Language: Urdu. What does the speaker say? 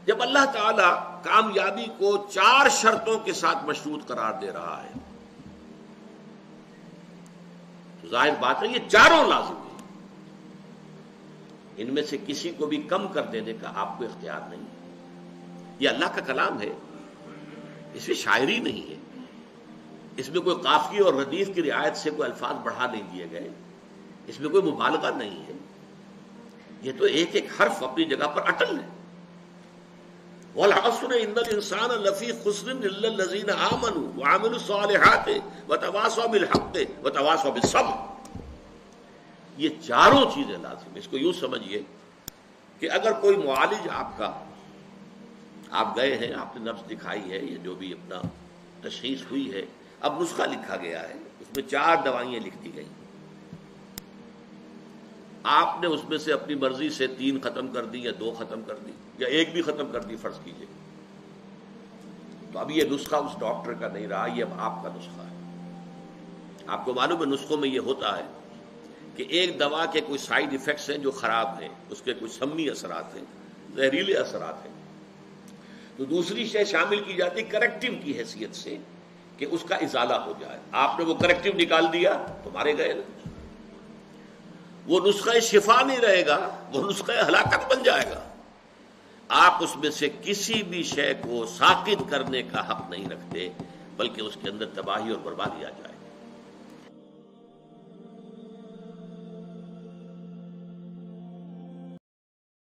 جب اللہ تعالیٰ کامیابی کو 4 شرطوں کے ساتھ مشروط قرار دے رہا ہے تو ظاہر بات ہے یہ چاروں لازم ہیں، ان میں سے کسی کو بھی کم کر دینے کا آپ کو اختیار نہیں ہے۔ یہ اللہ کا کلام ہے، اس میں شاعری نہیں ہے، اس میں کوئی قافیے اور ردیف کی رعایت سے کوئی الفاظ بڑھا نہیں دیے گئے، اس میں کوئی مبالغہ نہیں ہے، یہ تو ایک ایک حرف اپنی جگہ پر اٹل ہے۔ وَالْعَصْرِ إِنَّ الْإِنسَانَ لَفِي خُسْرٍ إِلَّا الَّذِينَ آمَنُوا وَعَمِلُوا الصَّالِحَاتِ وَتَوَاصَوْا بِالْحَقِّ وَتَوَاصَوْا بِالصَّبْرِ۔ یہ چاروں چیزیں لازم، اس کو یوں سمجھیے کہ اگر کوئی معالج آپ گئے ہیں، آپ نے نبض دکھائی ہے، یہ جو بھی اپنا تشخیص ہوئی ہے، اب نسخہ لکھا گیا ہے، اس میں 4 دوائیاں لکھ دی گئی، آپ نے اس میں سے اپنی مرضی سے 3 ختم کر دی یا 2 ختم کر دی یا 1 بھی ختم کر دی فرض کیجئے، تو اب یہ نسخہ اس ڈاکٹر کا نہیں رہا، یہ اب آپ کا نسخہ ہے۔ آپ کو معلوم ہے نسخوں میں یہ ہوتا ہے کہ ایک دوا کے کوئی سائیڈ ایفیکٹس ہیں جو خراب ہیں، اس کے کوئی سمی اثرات ہیں، زہریلے اثرات ہیں، تو دوسری شے شامل کی جاتی کریکٹیو کی حیثیت سے کہ اس کا ازالہ ہو جائے۔ آپ نے وہ کریکٹیو نکال دیا تو مارے گئے نا، وہ نسخہ شفا نہیں رہے گا، وہ نسخہ ہلاکت بن جائے گا۔ آپ اس میں سے کسی بھی شے کو ساقط کرنے کا حق نہیں رکھتے، بلکہ اس کے اندر تباہی اور بربادی آ جائے۔